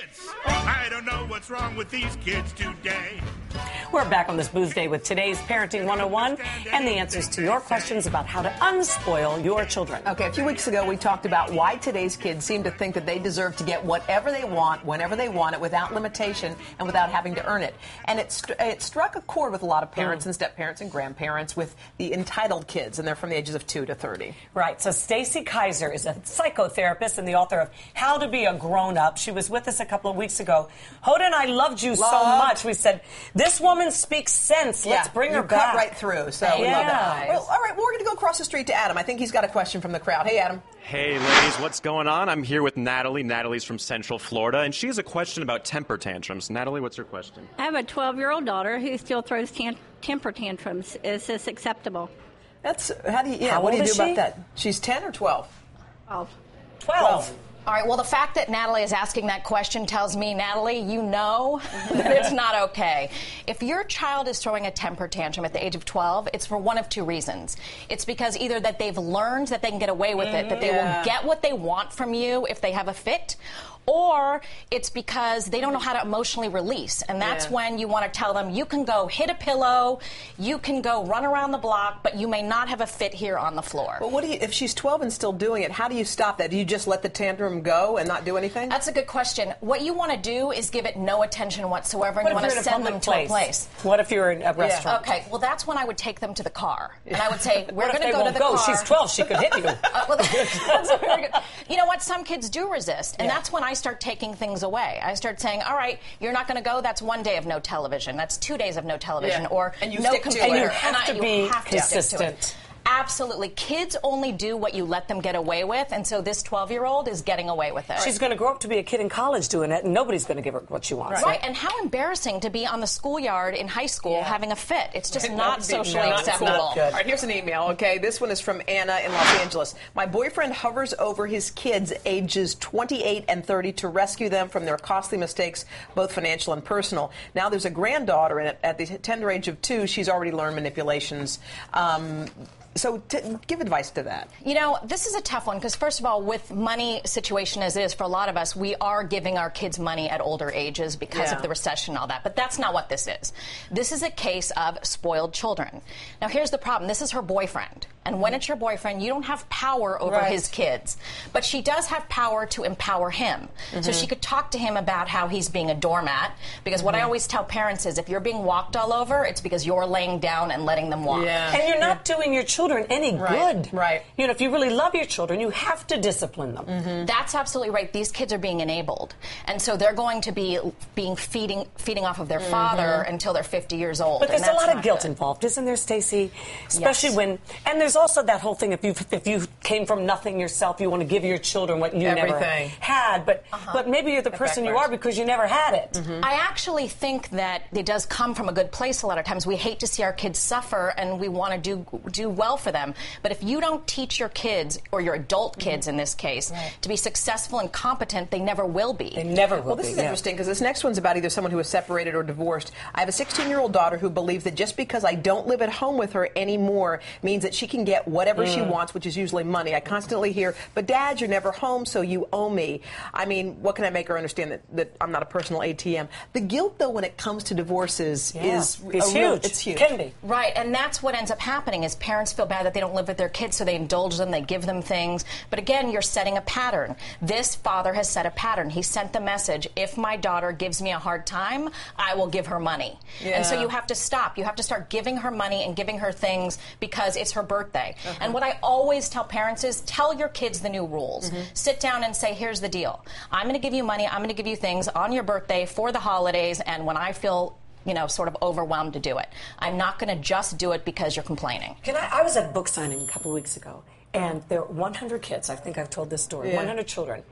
kids. I don't know what's wrong with these kids today. We're back on this Booth Day with today's Parenting 101 and the answers to your questions about how to unspoil your children. Okay, a few weeks ago we talked about why today's kids seem to think that they deserve to get whatever they want, whenever they want it, without limitation and without having to earn it. And it struck a chord with a lot of parents and step-parents and grandparents with the entitled kids, and they're from the ages of 2 to 30. Right, so Stacy Kaiser is a psychotherapist and the author of How to Be a Grown-Up. She was with us a couple of weeks ago. Hoda and I loved you so much. We said, this woman speaks sense. Let's bring her back. Cut right through. So we love that. Well, all right, well, we're going to go across the street to Adam. I think he's got a question from the crowd. Hey, Adam. Hey, ladies, what's going on? I'm here with Natalie. Natalie's from Central Florida, and she has a question about temper tantrums. Natalie, what's your question? I have a 12-year-old daughter who still throws temper tantrums. Is this acceptable? What do you do about that? She's 10 or 12? 12. All right, well, the fact that Natalie is asking that question tells me, Natalie, you know that it's not okay. If your child is throwing a temper tantrum at the age of 12, it's for one of two reasons. It's because either that they've learned that they can get away with it, that they will get what they want from you if they have a fit, or it's because they don't know how to emotionally release. And that's when you want to tell them, you can go hit a pillow, you can go run around the block, but you may not have a fit here on the floor. Well, if she's 12 and still doing it, how do you stop that? Do you just let the tantrum go and not do anything? That's a good question. What you want to do is give it no attention whatsoever, and you want to send them to a place. What if you're in a restaurant? Okay, well, that's when I would take them to the car. And I would say, we're going to go to the car. She's 12, she could hit you. Well, that's very good. You know what? Some kids do resist, and that's when I start taking things away. I start saying, all right, you're not going to go, that's 1 day of no television, that's 2 days of no television, or and you no stick computer. To it. And you have to be consistent. Absolutely. Kids only do what you let them get away with, and so this 12-year-old is getting away with it. She's going to grow up to be a kid in college doing it, and nobody's going to give her what she wants. Right, and how embarrassing to be on the schoolyard in high school having a fit. It's just not socially acceptable. All right, here's an email, okay? This one is from Anna in Los Angeles. My boyfriend hovers over his kids ages 28 and 30 to rescue them from their costly mistakes, both financial and personal. Now there's a granddaughter, and at the tender age of 2, she's already learned manipulations. So give advice to that. You know, this is a tough one because, first of all, with money situation as it is for a lot of us, we are giving our kids money at older ages because of the recession and all that. But that's not what this is. This is a case of spoiled children. Now, here's the problem. This is her boyfriend. And when it's your boyfriend, you don't have power over his kids. But she does have power to empower him. So she could talk to him about how he's being a doormat. Because what I always tell parents is if you're being walked all over, it's because you're laying down and letting them walk. And you're not doing your children any good. Right. You know, if you really love your children, you have to discipline them. That's absolutely right. These kids are being enabled. And so they're going to be feeding off of their father until they're 50 years old. But there's a lot of guilt involved, isn't there, Stacey? Especially when, and there's also that whole thing, if you came from nothing yourself, you want to give your children what you never had. But maybe you're the person you are because you never had it. I actually think that it does come from a good place a lot of times. We hate to see our kids suffer, and we want to do well for them. But if you don't teach your kids, or your adult kids in this case, to be successful and competent, they never will be. They never will be. Well, this is interesting because this next one's about either someone who is separated or divorced. I have a 16-year-old daughter who believes that just because I don't live at home with her anymore means that she can get whatever she wants, which is usually money. I constantly hear, but Dad, you're never home, so you owe me. I mean, what can I make her understand that I'm not a personal ATM? The guilt, though, when it comes to divorces is huge. It's huge. Can be. Right, and that's what ends up happening is parents feel bad that they don't live with their kids, so they indulge them, they give them things. But again, you're setting a pattern. This father has set a pattern. He sent the message, if my daughter gives me a hard time, I will give her money. And so you have to stop. You have to start giving her money and giving her things because it's her birthday. And what I always tell parents is tell your kids the new rules. Sit down and say, here's the deal. I'm going to give you money, I'm going to give you things on your birthday for the holidays and when I feel sort of overwhelmed to do it. I'm not going to just do it because you're complaining. I was at a book signing a couple of weeks ago, and there were 100 kids. I think I've told this story. 100 children.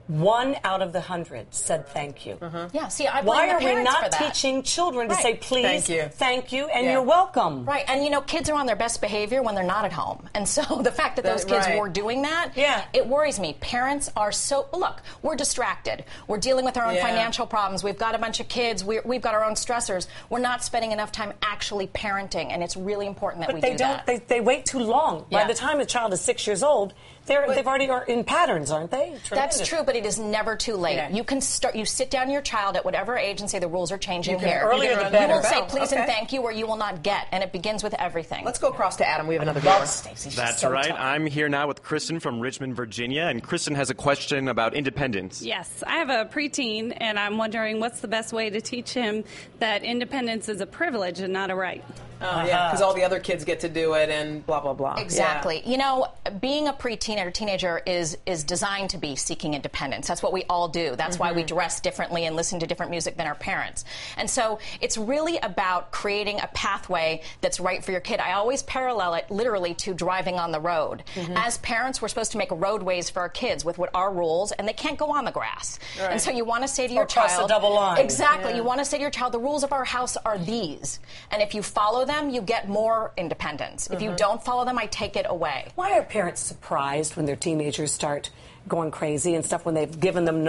1 out of the 100 said thank you. Yeah, see, I blame Why the are we parents not for that. teaching children to say please, thank you, and you're welcome? Right, and kids are on their best behavior when they're not at home. And so the fact that those kids were doing that, it worries me. Parents are look, we're distracted. We're dealing with our own financial problems. We've got a bunch of kids. We've got our own stressors. We're not spending enough time actually parenting, and it's really important that we do that. They wait too long. By the time a child is 6 years old, They've already are in patterns, aren't they? That's true, but it is never too late. You can start. You sit down your child at whatever age and say the rules are changing here. Earlier the better. You will say please and thank you, or you will not get, and it begins with everything. Let's go across to Adam. We have another viewer. That's right. I'm here now with Kristen from Richmond, Virginia, and Kristen has a question about independence. Yes, I have a preteen, and I'm wondering what's the best way to teach him that independence is a privilege and not a right. Oh, yeah, because all the other kids get to do it and blah, blah, blah. Exactly. Yeah. You know, being a preteen or teenager is designed to be seeking independence. That's what we all do. That's why we dress differently and listen to different music than our parents. And so it's really about creating a pathway that's right for your kid. I always parallel it literally to driving on the road. As parents, we're supposed to make roadways for our kids with what our rules, and they can't go on the grass. Right. And so you want to say to your child... cross the double line. Exactly. Yeah. You want to say to your child, the rules of our house are these. And if you follow them, you get more independence. If you don't follow them, I take it away. Why are parents surprised when their teenagers start going crazy and stuff when they've given them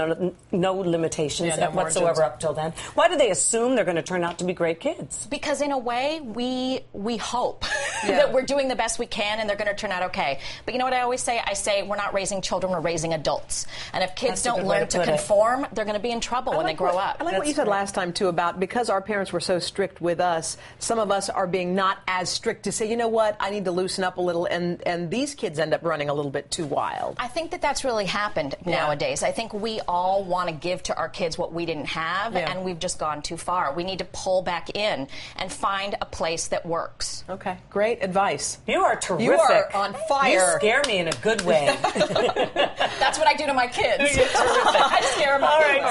no limitations whatsoever up till then? Why do they assume they're going to turn out to be great kids? Because in a way, we hope that we're doing the best we can and they're going to turn out okay. But you know what I always say? I say we're not raising children, we're raising adults. And if kids don't learn to conform, they're going to be in trouble when they grow up. I like what you said last time, too, about because our parents were so strict with us, some of us are being not as strict to say, you know what, I need to loosen up a little, and these kids end up running a little bit too wild. I think that's really happened nowadays. I think we all want to give to our kids what we didn't have, and we've just gone too far. We need to pull back in and find a place that works. Okay, great advice. You are terrific. You are on fire. You scare me in a good way. That's what I do to my kids. I scare them. All right.